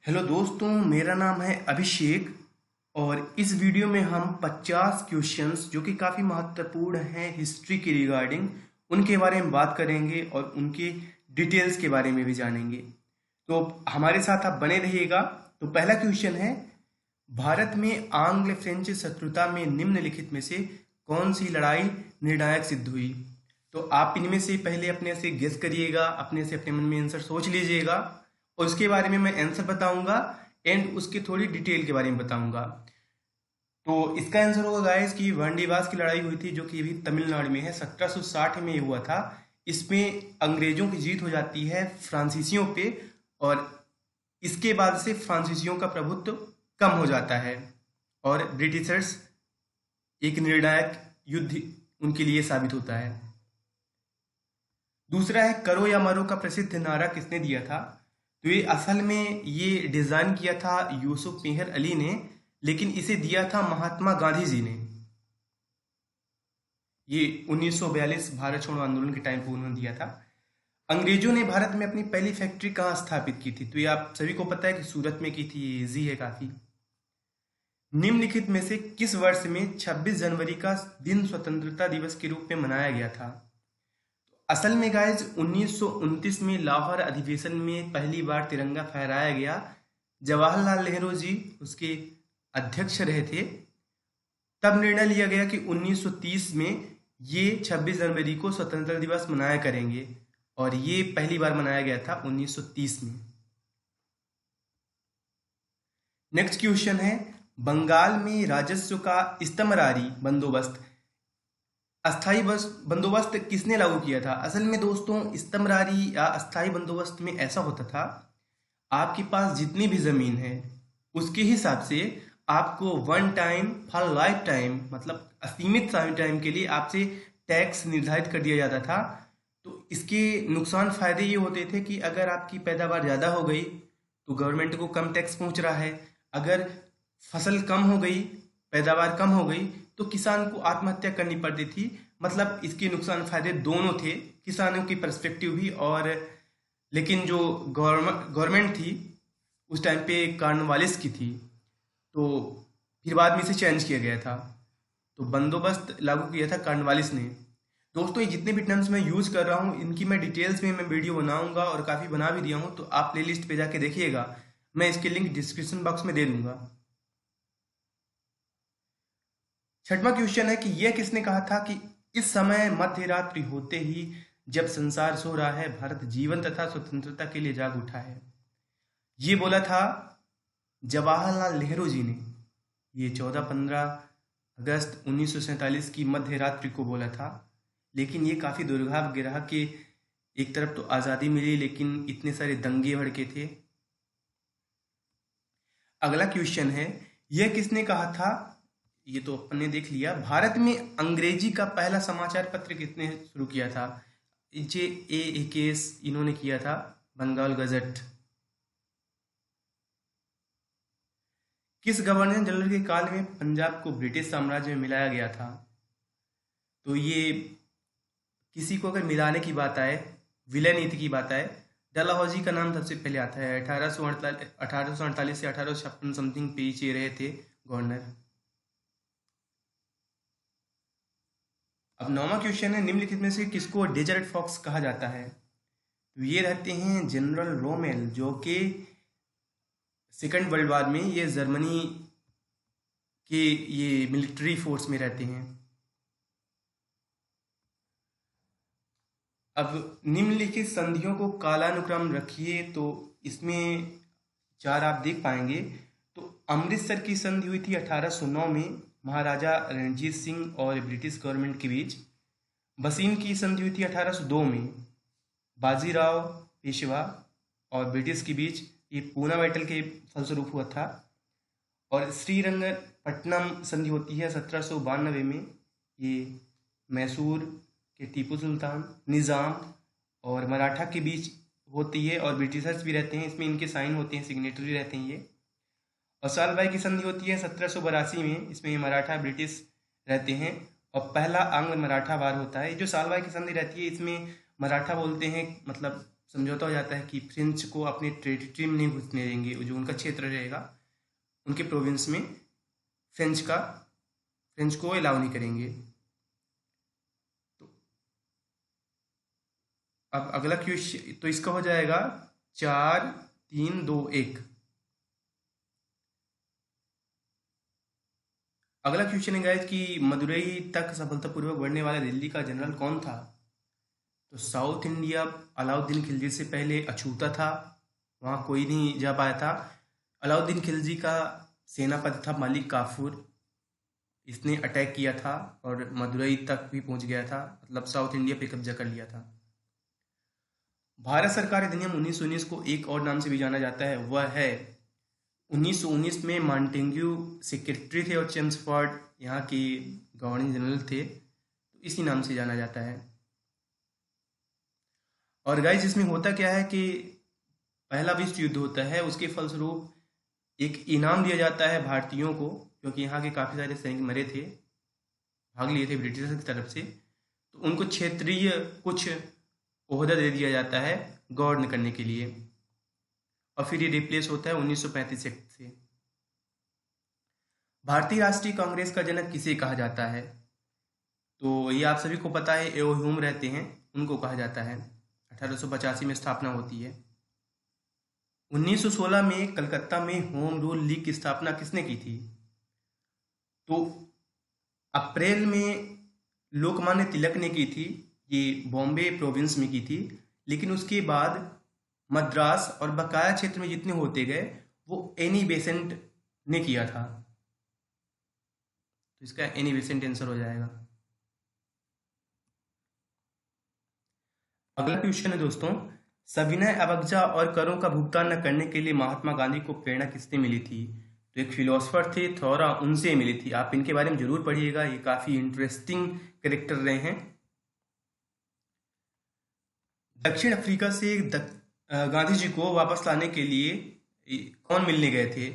Hello दोस्तों, मेरा नाम है अभिषेक। और इस वीडियो में हम 50 क्वेश्चंस जो कि काफ़ी महत्वपूर्ण हैं हिस्ट्री के रिगार्डिंग, उनके बारे में बात करेंगे और उनके डिटेल्स के बारे में भी जानेंगे। तो हमारे साथ आप बने रहिएगा। तो पहला क्वेश्चन है, भारत में आंग्ल फ्रेंच शत्रुता में निम्नलिखित में से कौन सी लड़ाई निर्णायक सिद्ध हुई? तो आप इनमें से पहले अपने से गेस करिएगा, अपने से अपने मन में आंसर सोच लीजिएगा और उसके बारे में मैं आंसर बताऊंगा एंड उसके थोड़ी डिटेल के बारे में बताऊंगा। तो इसका आंसर होगा गाइस कि वांडीवास की लड़ाई हुई थी, जो कि अभी तमिलनाडु में है, 1760 में हुआ था। इसमें अंग्रेजों की जीत हो जाती है फ्रांसीसियों पे और इसके बाद से फ्रांसीसियों का प्रभुत्व कम हो जाता है और ब्रिटिशर्स एक निर्णायक युद्ध उनके लिए साबित होता है। दूसरा है, करो या मरो का प्रसिद्ध नारा किसने दिया था? तो ये असल में ये डिजाइन किया था यूसुफ मेहर अली ने, लेकिन इसे दिया था महात्मा गांधी जी ने। ये 1942 भारत छोड़ो आंदोलन के टाइम पे उन्होंने दिया था। अंग्रेजों ने भारत में अपनी पहली फैक्ट्री कहाँ स्थापित की थी? तो ये आप सभी को पता है कि सूरत में की थी, ये इजी है काफी। निम्नलिखित में से किस वर्ष में 26 जनवरी का दिन स्वतंत्रता दिवस के रूप में मनाया गया था? असल में गाइज 1929 में लाहौर अधिवेशन में पहली बार तिरंगा फहराया गया। जवाहरलाल नेहरू जी उसके अध्यक्ष रहे थे। तब निर्णय लिया गया कि 1930 में ये 26 जनवरी को स्वतंत्रता दिवस मनाया करेंगे और ये पहली बार मनाया गया था 1930 में। नेक्स्ट क्वेश्चन है, बंगाल में राजस्व का इस्तमरारी बंदोबस्त अस्थाई बंदोबस्त किसने लागू किया था? असल में दोस्तों, इस्तमरारी या अस्थाई बंदोबस्त में ऐसा होता था, आपके पास जितनी भी जमीन है उसके हिसाब से आपको one time for life time, मतलब असीमित टाइम के लिए आपसे टैक्स निर्धारित कर दिया जाता था। तो इसके नुकसान फायदे ये होते थे कि अगर आपकी पैदावार ज़्यादा हो गई तो गवर्नमेंट को कम टैक्स पहुंच रहा है, अगर फसल कम हो गई, पैदावार कम हो गई तो किसान को आत्महत्या करनी पड़ती थी। मतलब इसके नुकसान फायदे दोनों थे, किसानों की पर्सपेक्टिव भी और लेकिन जो गवर्नमेंट थी उस टाइम पे कार्नवालिस की थी, तो फिर बाद में इसे चेंज किया गया था। तो बंदोबस्त लागू किया था कार्नवालिस ने। दोस्तों, ये जितने भी टर्म्स मैं यूज कर रहा हूँ इनकी मैं डिटेल्स में मैं वीडियो बनाऊंगा और काफ़ी बना भी दिया हूँ, तो आप प्लेलिस्ट पे जाके देखिएगा, मैं इसके लिंक डिस्क्रिप्शन बॉक्स में दे दूंगा। छठवां क्वेश्चन है कि यह किसने कहा था कि इस समय मध्य रात्रि होते ही जब संसार सो रहा है, भारत जीवन तथा स्वतंत्रता के लिए जाग उठा है? ये बोला था जवाहरलाल नेहरू जी ने। ये 14-15 अगस्त 1947 की मध्य रात्रि को बोला था। लेकिन ये काफी दुर्भाग्य रहा कि एक तरफ तो आजादी मिली लेकिन इतने सारे दंगे भड़के थे। अगला क्वेश्चन है, यह किसने कहा था? ये तो अपन ने देख लिया। भारत में अंग्रेजी का पहला समाचार पत्र किसने शुरू किया था? जे केस इन्होंने किया था, बंगाल गजट। किस गवर्नर जनरल के काल में पंजाब को ब्रिटिश साम्राज्य में मिलाया गया था? तो ये किसी को अगर मिलाने की बात आए, विलय नीति की बात आए, डलहौजी का नाम सबसे पहले आता है। 1848 से 1856 समथिंग पे ये रहे थे गवर्नर। अब 9वां क्वेश्चन है, निम्नलिखित में से किसको डेजर्ट फॉक्स कहा जाता है? तो ये रहते हैं जनरल रोमेल, जो कि सेकेंड वर्ल्ड वार में ये जर्मनी के ये मिलिट्री फोर्स में रहते हैं। अब निम्नलिखित संधियों को कालानुक्रम रखिए, तो इसमें 4 आप देख पाएंगे। तो अमृतसर की संधि हुई थी 1809 में महाराजा रणजीत सिंह और ब्रिटिश गवर्नमेंट के बीच। बसीन की संधि हुई थी 1802 में बाजीराव पेशवा और ब्रिटिश के बीच, ये पूना बैटल के फलस्वरूप हुआ था। और श्रीरंगपट्टनम संधि होती है 1792 में, ये मैसूर के टीपू सुल्तान, निज़ाम और मराठा के बीच होती है और ब्रिटिशर्स भी रहते हैं इसमें, इनके साइन होते हैं, सिग्नेटरी रहते हैं ये। और सालबाई की संधि होती है 1782 में, इसमें ये मराठा ब्रिटिश रहते हैं और पहला आंग्ल मराठा वार होता है। जो सालबाई की संधि रहती है इसमें मराठा बोलते हैं, मतलब समझौता हो जाता है कि फ्रेंच को अपने टेरिटरी में नहीं घुसने देंगे, जो उनका क्षेत्र रहेगा उनके प्रोविंस में फ्रेंच को अलाउ नहीं करेंगे। तो अब अगला क्वेश्चन, तो इसका हो जाएगा 4-3-2-1। अगला क्वेश्चन है गाइस कि मदुरई तक सफलतापूर्वक बढ़ने वाला दिल्ली का जनरल कौन था? तो साउथ इंडिया अलाउद्दीन खिलजी से पहले अछूता था, वहाँ कोई नहीं जा पाया था। अलाउद्दीन खिलजी का सेनापति था मलिक काफूर, इसने अटैक किया था और मदुरई तक भी पहुंच गया था, मतलब साउथ इंडिया पे कब्जा कर लिया था। भारत सरकार अधिनियम 1919 को एक और नाम से भी जाना जाता है, वह है 1919 में मॉन्टेग्यू सेक्रेटरी थे और चेम्सफोर्ड यहाँ के गवर्नर जनरल थे, तो इसी नाम से जाना जाता है। और गाइस इसमें होता क्या है कि पहला विश्व युद्ध होता है, उसके फलस्वरूप एक इनाम दिया जाता है भारतीयों को, क्योंकि यहाँ के काफ़ी सारे सैनिक मरे थे, भाग लिए थे ब्रिटिशर्स की तरफ से, तो उनको क्षेत्रीय कुछ ओहदा दे दिया जाता है गवर्न करने के लिए, और फिर ये रिप्लेस होता है 1935 एक्ट से। भारतीय राष्ट्रीय कांग्रेस का जनक किसे कहा जाता है? तो ये आप सभी को पता है, एओ ह्यूम रहते हैं, उनको कहा जाता है। 1885 में स्थापना होती है। 1916 में कलकत्ता में होम रूल लीग की स्थापना किसने की थी? तो अप्रैल में लोकमान्य तिलक ने की थी, ये बॉम्बे प्रोविंस में की थी, लेकिन उसके बाद मद्रास और बकाया क्षेत्र में जितने होते गए वो एनी बेसेंट ने किया था, तो इसका एनी बेसेंट आंसर हो जाएगा। अगला क्वेश्चन है दोस्तों, सविनय अवज्ञा और करों का भुगतान न करने के लिए महात्मा गांधी को प्रेरणा किससे मिली थी? तो एक फिलोसफर थे थोरा, उनसे मिली थी। आप इनके बारे में जरूर पढ़िएगा, ये काफी इंटरेस्टिंग कैरेक्टर रहे हैं। दक्षिण अफ्रीका से गांधी जी को वापस लाने के लिए कौन मिलने गए थे?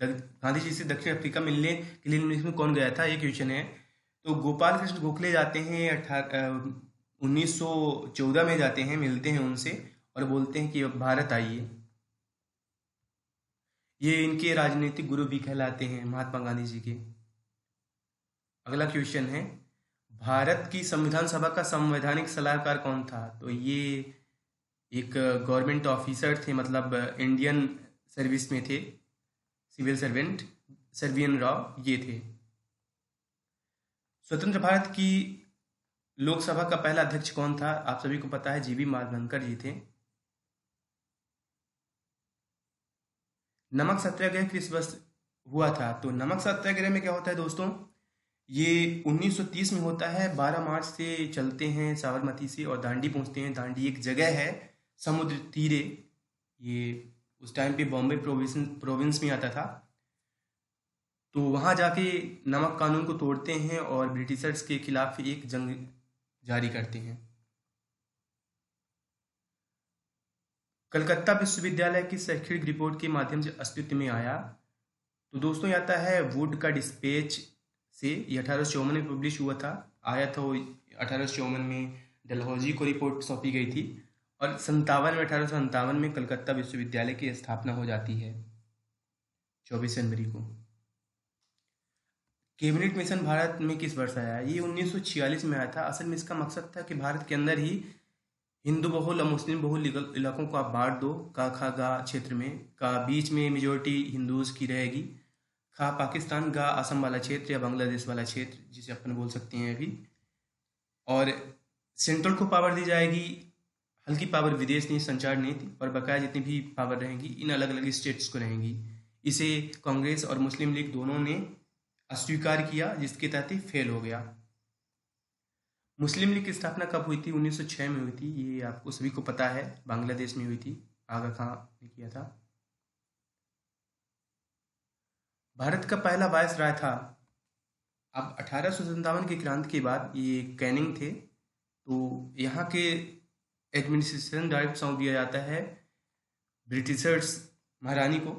गांधी जी से दक्षिण अफ्रीका मिलने के लिए में कौन गया था, ये क्वेश्चन है। तो गोपाल कृष्ण गोखले जाते हैं, 1914 में जाते हैं, मिलते हैं उनसे और बोलते हैं कि अब भारत आइए। ये इनके राजनीतिक गुरु भी कहलाते हैं महात्मा गांधी जी के। अगला क्वेश्चन है, भारत की संविधान सभा का संवैधानिक सलाहकार कौन था? तो ये एक गवर्नमेंट ऑफिसर थे, मतलब इंडियन सर्विस में थे, सिविल सर्वेंट, सर्वियन राव ये थे। स्वतंत्र भारत की लोकसभा का पहला अध्यक्ष कौन था? आप सभी को पता है, जीबी मालवंकर जी थे। नमक सत्याग्रह किस वर्ष हुआ था? तो नमक सत्याग्रह में क्या होता है दोस्तों, ये 1930 में होता है। 12 मार्च से चलते हैं साबरमती से और दांडी पहुंचते हैं। दांडी एक जगह है समुद्र तीरे, ये उस टाइम पे बॉम्बे प्रोविंस में आता था। तो वहां जाके नमक कानून को तोड़ते हैं और ब्रिटिशर्स के खिलाफ एक जंग जारी करते हैं। कलकत्ता विश्वविद्यालय की शैक्षणिक रिपोर्ट के माध्यम से अस्तित्व में आया? तो दोस्तों ये आता है वुड का डिस्पैच से, ये 1854 में पब्लिश हुआ था, आया था वो 1854 में डलहौजी को रिपोर्ट सौंपी गई थी और 1857 में कलकत्ता विश्वविद्यालय की स्थापना हो जाती है 24 जनवरी को। कैबिनेट मिशन भारत में किस वर्ष आया? ये 1946 में आया था। असल में इसका मकसद था कि भारत के अंदर ही हिंदू बहुल और मुस्लिम बहुल इलाकों को आप बांट दो, का खा गा क्षेत्र में, का बीच में मेजोरिटी हिंदूज की रहेगी, खा पाकिस्तान, गा असम वाला क्षेत्र या बांग्लादेश वाला क्षेत्र जिसे अपन बोल सकते हैं अभी, और सेंट्रल को पावर दी जाएगी, हल्की पावर विदेश नीति, संचार नीति, और बकाया जितनी भी पावर रहेंगी इन अलग अलग स्टेट्स को रहेंगी। इसे कांग्रेस और मुस्लिम लीग दोनों ने अस्वीकार किया, जिसके तहत ही फेल हो गया। मुस्लिम लीग की स्थापना कब हुई थी? 1906 में हुई थी, ये आपको सभी को पता है, बांग्लादेश में हुई थी, आगा खां ने किया था। भारत का पहला वायसराय था? अब 1857 की क्रांति के बाद ये कैनिंग थे, तो यहाँ के एडमिनिस्ट्रेशन डायरेक्ट सौंप दिया जाता है ब्रिटिशर्स महारानी को,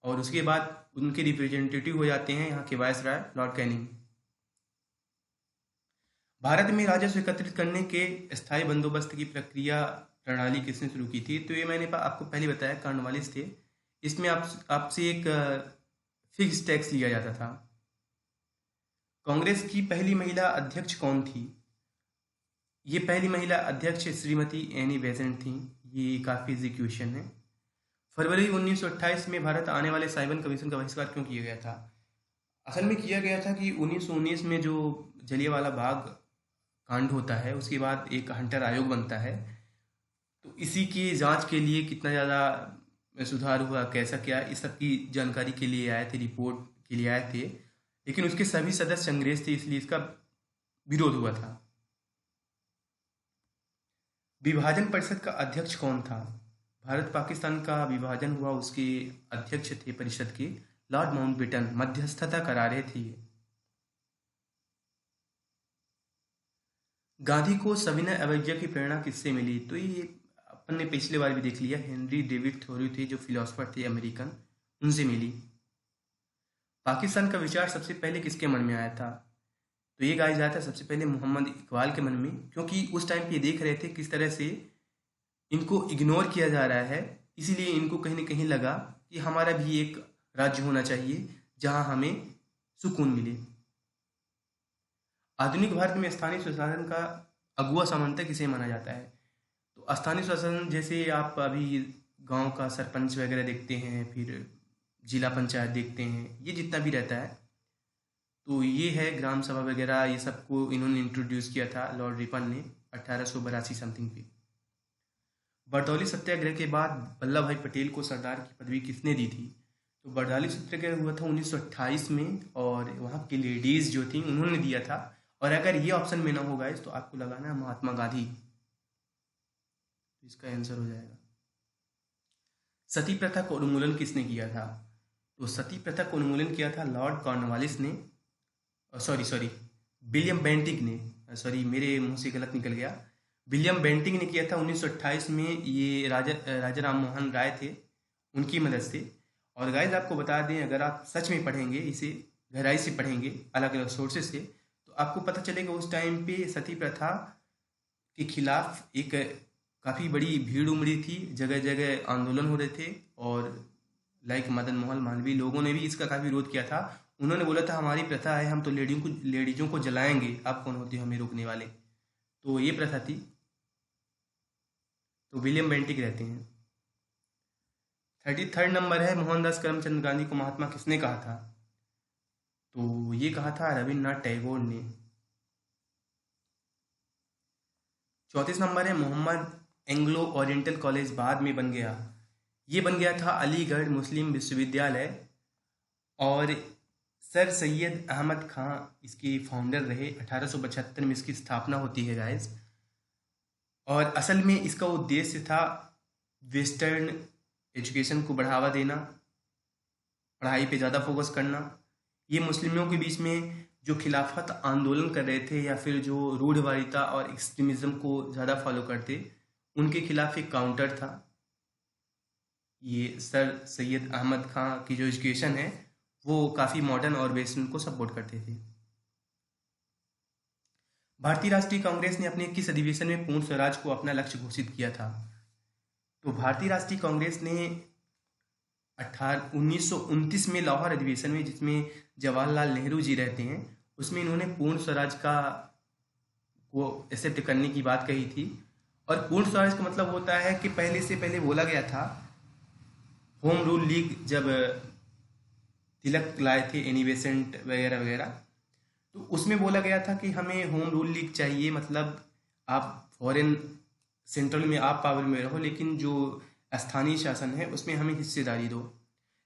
और उसके बाद उनके रिप्रेजेंटेटिव हो जाते हैं यहाँ के वायसराय लॉर्ड कैनिंग। भारत में राजस्व एकत्रित करने के स्थायी बंदोबस्त की प्रक्रिया प्रणाली किसने शुरू की थी? तो ये मैंने आपको पहले बताया, कॉर्नवालिस थे। इसमें आपसे एक फिक्स टैक्स लिया जाता था। कांग्रेस की पहली महिला अध्यक्ष कौन थी? ये पहली महिला अध्यक्ष श्रीमती एनी बेसेंट थी। ये काफ़ी इजी क्वेश्चन है। फरवरी 1928 में भारत आने वाले साइमन कमीशन का बहिष्कार क्यों किया गया था? असल में किया गया था कि 1919 में जो जलियांवाला बाग कांड होता है, उसके बाद एक हंटर आयोग बनता है। तो इसी की जांच के लिए कितना ज़्यादा सुधार हुआ, कैसा क्या, इस सब की जानकारी के लिए आए थे, रिपोर्ट के लिए आए थे। लेकिन उसके सभी सदस्य अंग्रेज थे, इसलिए इसका विरोध हुआ था। विभाजन परिषद का अध्यक्ष कौन था? भारत पाकिस्तान का विभाजन हुआ, उसके अध्यक्ष थे परिषद के लॉर्ड माउंटबेटन। मध्यस्थता करा रहे थे ये। गांधी को सविनय अवज्ञा की प्रेरणा किससे मिली? तो ये अपन ने पिछले बार भी देख लिया, हेनरी डेविड थोरी थे जो फिलोसोफर थे अमेरिकन, उनसे मिली। पाकिस्तान का विचार सबसे पहले किसके मन में आया था? तो ये गाइस आया था सबसे पहले मोहम्मद इकबाल के मन में, क्योंकि उस टाइम पे देख रहे थे किस तरह से इनको इग्नोर किया जा रहा है। इसीलिए इनको कहीं ना कहीं लगा कि हमारा भी एक राज्य होना चाहिए जहां हमें सुकून मिले। आधुनिक भारत में स्थानीय स्वशासन का अगुआ सामंत किसे माना जाता है? तो स्थानीय स्वशासन जैसे आप अभी गांव का सरपंच वगैरह देखते हैं, फिर जिला पंचायत देखते हैं, ये जितना भी रहता है, तो ये है ग्राम सभा वगैरह, ये सबको इन्होंने इंट्रोड्यूस किया था लॉर्ड रिपन ने 1882 समथिंग पे। बरदौली सत्याग्रह के बाद वल्लभ भाई पटेल को सरदार की पदवी किसने दी थी? तो बरदौली सत्याग्रह हुआ था 1928 में, और वहाँ की लेडीज जो थी उन्होंने दिया था। और अगर ये ऑप्शन में ना होगा तो आपको लगाना है महात्मा गांधी, तो इसका आंसर हो जाएगा। सती प्रथा का उन्मूलन किसने किया था? तो सती प्रथा का उन्मूलन किया था लॉर्ड कॉर्नवालिस ने, सॉरी विलियम बेंटिक ने, सॉरी मेरे मुंह से गलत निकल गया, विलियम बेंटिक ने किया था 1928 में। ये राजा राम मोहन राय थे, उनकी मदद से। और गाइस आपको बता दें, अगर आप सच में पढ़ेंगे, इसे गहराई से पढ़ेंगे अलग अलग सोर्सेज से, तो आपको पता चलेगा उस टाइम पे सती प्रथा के खिलाफ एक काफ़ी बड़ी भीड़ उमड़ी थी, जगह जगह आंदोलन हो रहे थे। और लाइक मदन मोहन मालवीय, लोगों ने भी इसका काफ़ी विरोध किया था। उन्होंने बोला था हमारी प्रथा है, हम तो लेडीजों को जलाएंगे, आप कौन होते हो हमें रोकने वाले। तो ये प्रथा थी। तो विलियम बेंटिक रहते हैं। 33rd नंबर है, मोहनदास करमचंद गांधी को महात्मा किसने कहा था? तो ये कहा था रविन्द्रनाथ टैगोर ने। 34 नंबर है, मोहम्मद एंग्लो ओरिएंटल कॉलेज बाद में बन गया। ये बन गया था अलीगढ़ मुस्लिम विश्वविद्यालय, और सर सैयद अहमद खां इसके फाउंडर रहे। 1875 में इसकी स्थापना होती है गाइस। और असल में इसका उद्देश्य था वेस्टर्न एजुकेशन को बढ़ावा देना, पढ़ाई पे ज़्यादा फोकस करना। ये मुस्लिमों के बीच में जो खिलाफत आंदोलन कर रहे थे, या फिर जो रूढ़वादिता और एक्सट्रीमिज्म को ज़्यादा फॉलो करते, उनके खिलाफ एक काउंटर था। ये सर सैयद अहमद खां की जो एजुकेशन है वो काफ़ी मॉडर्न और वेस्टर्न को सपोर्ट करते थे। भारतीय राष्ट्रीय कांग्रेस ने अपने किस अधिवेशन में पूर्ण स्वराज को अपना लक्ष्य घोषित किया था? तो भारतीय राष्ट्रीय कांग्रेस ने 1929 में लाहौर अधिवेशन में, जिसमें जवाहरलाल नेहरू जी रहते हैं, उसमें इन्होंने पूर्ण स्वराज को एक्सेप्ट करने की बात कही थी। और पूर्ण स्वराज का मतलब होता है कि पहले बोला गया था, होम रूल लीग जब तिलक लाए थे, एनी बेसेंट वगैरह वगैरह, तो उसमें बोला गया था कि हमें होम रूल लीग चाहिए, मतलब आप फॉरेन सेंट्रल में आप पावर में रहो, लेकिन जो स्थानीय शासन है उसमें हमें हिस्सेदारी दो।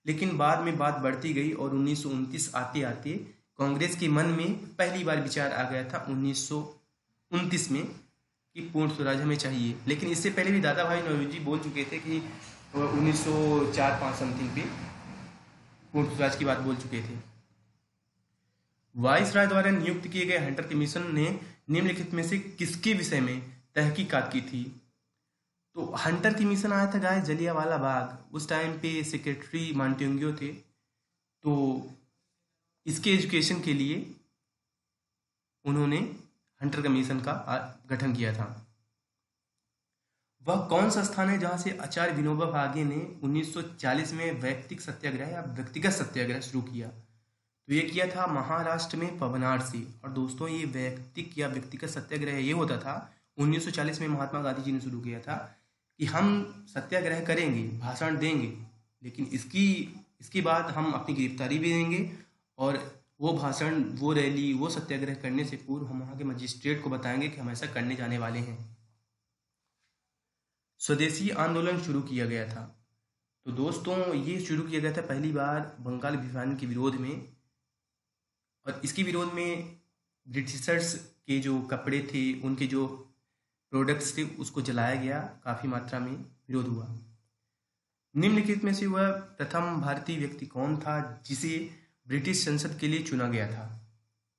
लेकिन बाद में बात बढ़ती गई, और 1929 आते आते कांग्रेस के मन में पहली बार विचार आ गया था 1929 में कि पूर्ण स्वराज हमें चाहिए। लेकिन इससे पहले भी दादा भाई नौरोजी बोल चुके थे कि 1904-5 समथिंग पे पूर्ण स्वराज की बात बोल चुके थे। वाइस राय द्वारा नियुक्त किए गए हंटर कमीशन ने निम्नलिखित में से किसके विषय में तहकीकात की थी? तो हंटर कमीशन आया था गाइस जलियांवाला बाग। उस टाइम पे सेक्रेटरी मॉन्टेग्यू थे, तो इसके एजुकेशन के लिए उन्होंने हंटर कमीशन का गठन किया था। वह कौन सा स्थान है जहां से आचार्य विनोबा भावे ने 1940 में वैयक्तिक सत्याग्रह या व्यक्तिगत सत्याग्रह शुरू किया? तो ये किया था महाराष्ट्र में पवनार से। और दोस्तों ये वैयक्तिक या व्यक्तिगत सत्याग्रह ये होता था 1940 में महात्मा गांधी जी ने शुरू किया था कि हम सत्याग्रह करेंगे, भाषण देंगे, लेकिन इसके बाद हम अपनी गिरफ्तारी भी देंगे और वो भाषण, वो रैली, वो सत्याग्रह करने से पूर्व हम वहाँ के मजिस्ट्रेट को बताएंगे कि हम ऐसा करने जाने वाले हैं। स्वदेशी आंदोलन शुरू किया गया था। तो दोस्तों ये शुरू किया गया था पहली बार बंगाल विभाजन के विरोध में, और इसके विरोध में ब्रिटिशर्स के जो कपड़े थे, उनके जो प्रोडक्ट्स थे, उसको जलाया गया, काफ़ी मात्रा में विरोध हुआ। निम्नलिखित में से वह प्रथम भारतीय व्यक्ति कौन था जिसे ब्रिटिश संसद के लिए चुना गया था?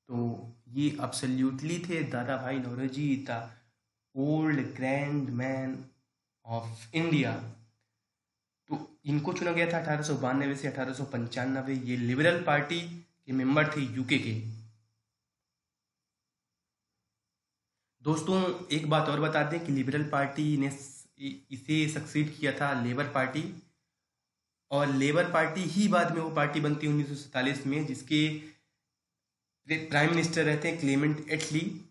तो ये अब्सोल्युटली थे Dadabhai Naoroji, the old grand man of India. तो इनको चुना गया था 1892 से 1895। ये लिबरल पार्टी के मेंबर थे यूके के। दोस्तों एक बात और बता दें कि लिबरल पार्टी ने इसे सक्सीड किया था लेबर पार्टी, और लेबर पार्टी ही बाद में वो पार्टी बनती है 1947 में, जिसके प्राइम मिनिस्टर रहते हैं क्लेमेंट एटली,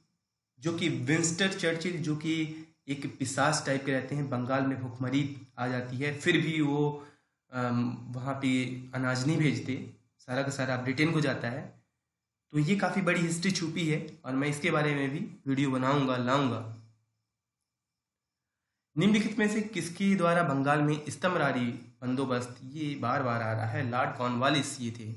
जो कि विंस्टन चर्चिल, जो कि एक पिशाच टाइप के रहते हैं। बंगाल में भुखमरी आ जाती है, फिर भी वो वहाँ पे अनाज नहीं भेजते, सारा का सारा ब्रिटेन को जाता है। तो ये काफ़ी बड़ी हिस्ट्री छुपी है और मैं इसके बारे में भी वीडियो बनाऊंगा, लाऊंगा। निम्नलिखित में से किसके द्वारा बंगाल में स्तंभरारी बंदोबस्त, ये बार बार आ रहा है, लॉर्ड कॉर्नवालिस ये थे।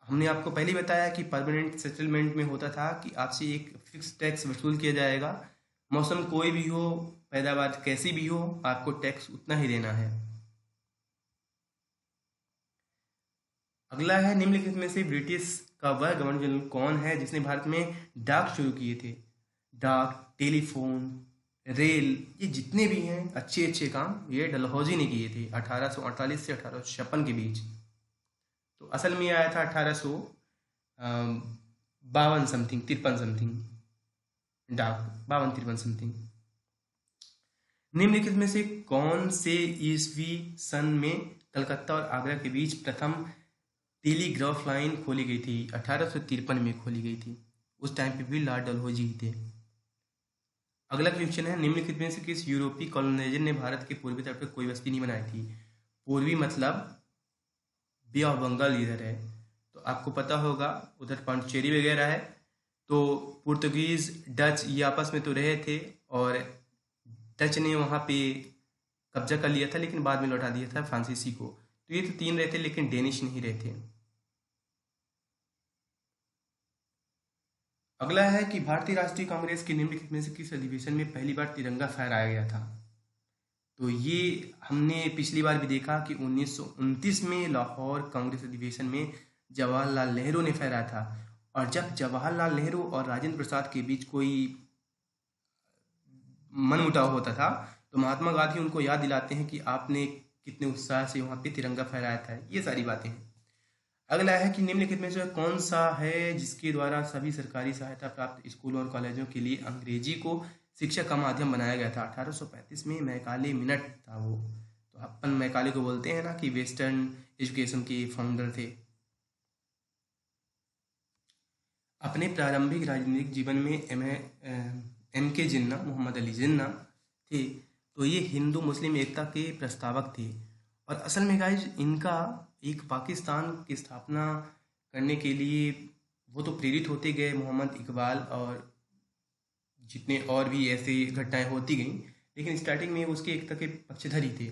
हमने आपको पहले बताया कि परमानेंट सेटलमेंट में होता था कि आपसे एक फिक्स टैक्स वसूल किया जाएगा, मौसम कोई भी हो, पैदावार कैसी भी हो, आपको टैक्स उतना ही देना है। अगला है निम्नलिखित में से ब्रिटिश का वह गवर्नर जनरल कौन है जिसने भारत में डाक शुरू किए थे? डाक, टेलीफोन, रेल, ये जितने भी हैं अच्छे अच्छे काम ये डलहौजी ने किए थे 1848 से 1856 के बीच। तो असल में आया था 1852 समथिंग, 53 समथिंग, डाक 52-53 समथिंग। निम्नलिखित में से कौन से ईस्वी सन में कलकत्ता और आगरा के बीच प्रथम टेलीग्राफ लाइन खोली गई थी? 1853 में खोली गई थी। उस टाइम पे भी लॉर्ड डलहौजी ही थे। अगला क्वेश्चन है निम्नलिखित में से किस यूरोपीय कॉलोनाइजर ने भारत के पूर्वी तट पर कोई बस्ती नहीं बनाई थी? पूर्वी मतलब बे ऑफ बंगाल इधर है, तो आपको पता होगा उधर पांडिचेरी वगैरह है। तो पुर्तगीज, डच ये आपस में तो रहे थे और डच ने वहाँ पे कब्जा कर लिया था, लेकिन बाद में लौटा दिया था फ्रांसीसी को। तो ये तो 3 रहते, लेकिन डेनिश नहीं रहते। अगला है कि भारतीय राष्ट्रीय कांग्रेस के निम्नलिखित में से किस अधिवेशन में पहली बार तिरंगा फहराया गया था? तो ये हमने पिछली बार भी देखा कि 1929 में लाहौर कांग्रेस अधिवेशन में जवाहरलाल नेहरू ने फहराया था। और जब जवाहरलाल नेहरू और राजेंद्र प्रसाद के बीच कोई मनमुटाव होता था तो महात्मा गांधी उनको याद दिलाते हैं कि आपने कितने उत्साह से वहाँ पे तिरंगा फहराया था। ये सारी बातें हैं। अगला है कि निम्नलिखित में से कौन सा है जिसके द्वारा सभी सरकारी सहायता प्राप्त स्कूलों और कॉलेजों के लिए अंग्रेजी को शिक्षा का माध्यम बनाया गया था? 1835 में मैकाले मिनट था वो। तो अपन मैकाले को बोलते हैं ना कि वेस्टर्न एजुकेशन के फाउंडर थे। अपने प्रारंभिक राजनीतिक जीवन में M.K. जिन्ना, मोहम्मद अली जिन्ना थे। तो ये हिंदू मुस्लिम एकता के प्रस्तावक थे। और असल में गाइज इनका एक पाकिस्तान की स्थापना करने के लिए वो तो प्रेरित होते गए, मोहम्मद इकबाल और जितने और भी ऐसी घटनाएं होती गईं, लेकिन स्टार्टिंग में उसके एकता के पक्षधर ही थे।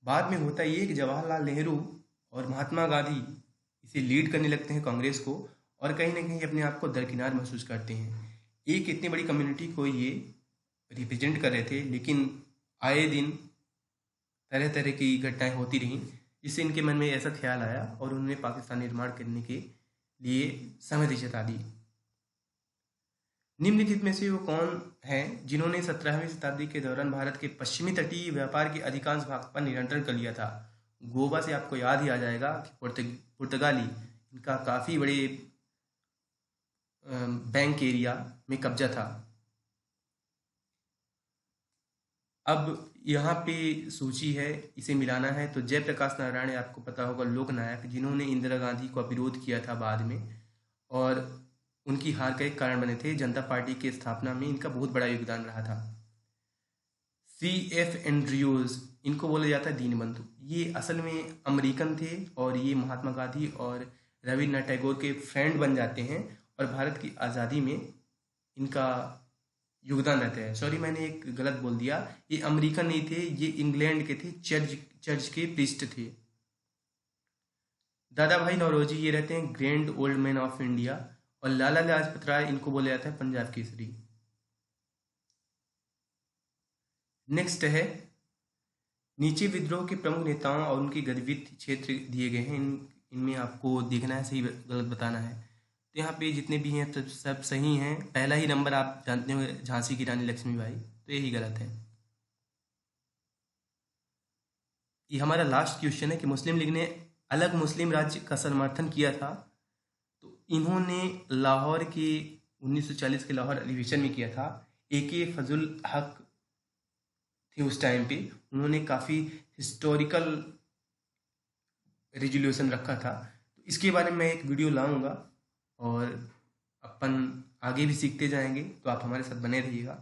बाद में होता ये कि जवाहरलाल नेहरू और महात्मा गांधी इसे लीड करने लगते हैं कांग्रेस को, और कहीं ना कहीं अपने आप को दरकिनार महसूस करते हैं। एक इतनी बड़ी कम्युनिटी को ये रिप्रेजेंट कर रहे थे, लेकिन आए दिन तरह तरह की घटनाएं होती रहीं, जिससे इनके मन में ऐसा ख्याल आया और उन्होंने पाकिस्तान निर्माण करने के लिए सहमति जता दी। निम्नलिखित में से वो कौन है जिन्होंने 17वीं शताब्दी के दौरान भारत के पश्चिमी तटीय व्यापार के अधिकांश भाग पर नियंत्रण कर लिया था? गोवा से आपको याद ही आ जाएगा कि पुर्तगाली इनका काफ़ी बड़े बैंक एरिया में कब्जा था। अब यहाँ पे सूची है, इसे मिलाना है। तो जयप्रकाश नारायण, आपको पता होगा, लोकनायक, जिन्होंने इंदिरा गांधी को विरोध किया था बाद में, और उनकी हार का एक कारण बने थे। जनता पार्टी की स्थापना में इनका बहुत बड़ा योगदान रहा था। C.F. एंड्रयूज, इनको बोला जाता है दीनबंधु। ये असल में अमेरिकन थे और ये महात्मा गांधी और रविन्द्रनाथ टैगोर के फ्रेंड बन जाते हैं और भारत की आज़ादी में इनका योगदान रहता है। सॉरी, मैंने एक गलत बोल दिया, ये अमेरिकन नहीं थे, ये इंग्लैंड के थे, चर्च के प्रीस्ट थे। दादा भाई नौरोजी, ये रहते हैं grand old man of India. और लाला लाजपत राय, इनको बोला जाता है पंजाब केसरी। नेक्स्ट है, नीचे विद्रोह के प्रमुख नेताओं और उनके गतिविधि क्षेत्र दिए गए हैं। इनमें आपको देखना है, सही गलत बताना है। तो यहाँ पे जितने भी हैं सब सही हैं। पहला ही नंबर आप जानते हो, झांसी की रानी लक्ष्मीबाई, तो यही गलत है। ये हमारा लास्ट क्वेश्चन है कि मुस्लिम लीग ने अलग मुस्लिम राज्य का समर्थन किया था। तो इन्होंने लाहौर के 1940 के लाहौर अधिवेशन में किया था। A.K. फजल हक थे उस टाइम पे, उन्होंने काफ़ी हिस्टोरिकल रेजोल्यूशन रखा था। तो इसके बारे में मैं एक वीडियो लाऊंगा और अपन आगे भी सीखते जाएंगे, तो आप हमारे साथ बने रहिएगा।